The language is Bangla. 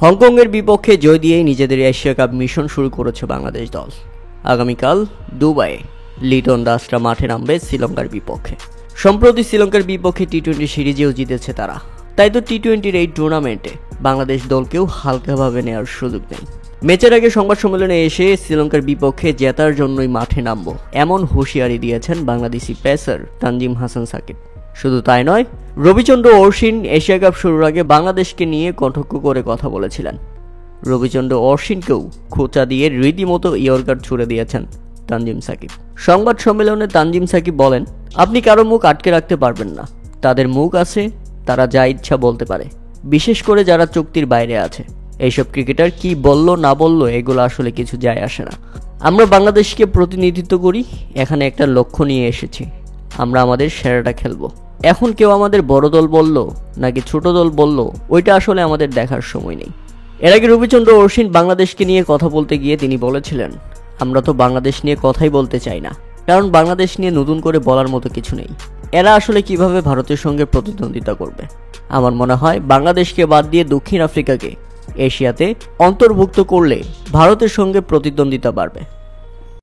হংকংয়ের বিপক্ষে জয় দিয়েই নিজেদের এশিয়া কাপ মিশন শুরু করেছে বাংলাদেশ দল। আগামীকাল দুবাইয়ে লিটন দাসরা মাঠে নামবে শ্রীলঙ্কার বিপক্ষে। সম্প্রতি শ্রীলঙ্কার বিপক্ষে টি-20 সিরিজেও জিতেছে তারা, তাই তো টি-20-র এই টুর্নামেন্টে বাংলাদেশ দলকেও হালকাভাবে নেওয়ার সুযোগ নেই। ম্যাচের আগে সংবাদ সম্মেলনে এসে শ্রীলঙ্কার বিপক্ষে জেতার জন্যই মাঠে নামবো এমন হুঁশিয়ারি দিয়েছেন বাংলাদেশি পেসার তানজিম হাসান সাকিব। শুধু তাই নয়, রবিচন্দ্র অশ্বিন এশিয়া কাপ শুরুর আগে বাংলাদেশকে নিয়ে কটাক্ষ করে কথা বলেছিলেন। রবিচন্দ্র অশ্বিনকেও খোঁচা দিয়ে রীতিমতো ইয়র্কার ছুড়ে দিয়েছেন তানজিম সাকিব। সংবাদ সম্মেলনে তানজিম সাকিব বলেন, আপনি কারো মুখ আটকে রাখতে পারবেন না, তাদের মুখ আছে, তারা যা ইচ্ছা বলতে পারে, বিশেষ করে যারা চুক্তির বাইরে আছে। এইসব ক্রিকেটার কি বলল না বলল এগুলো আসলে কিছু যায় আসে না। আমরা বাংলাদেশকে প্রতিনিধিত্ব করি, এখানে একটা লক্ষ্য নিয়ে এসেছি, আমরা আমাদের সেরাটা খেলবো। এখন কেউ আমাদের বড় দল বলল নাকি ছোট দল বলল, ওইটা আসলে আমাদের দেখার সময় নেই। এর আগে রবিচন্দ্র অশ্বিন বাংলাদেশকে নিয়ে কথা বলতে গিয়ে তিনি বলেছিলেন, আমরা তো বাংলাদেশ নিয়ে কথাই বলতে চাই না, কারণ বাংলাদেশ নিয়ে নতুন করে বলার মতো কিছু নেই। এরা আসলে কিভাবে ভারতের সঙ্গে প্রতিদ্বন্দ্বিতা করবে? আমার মনে হয় বাংলাদেশকে বাদ দিয়ে দক্ষিণ আফ্রিকাকে এশিয়াতে অন্তর্ভুক্ত করলে ভারতের সঙ্গে প্রতিদ্বন্দ্বিতা বাড়বে।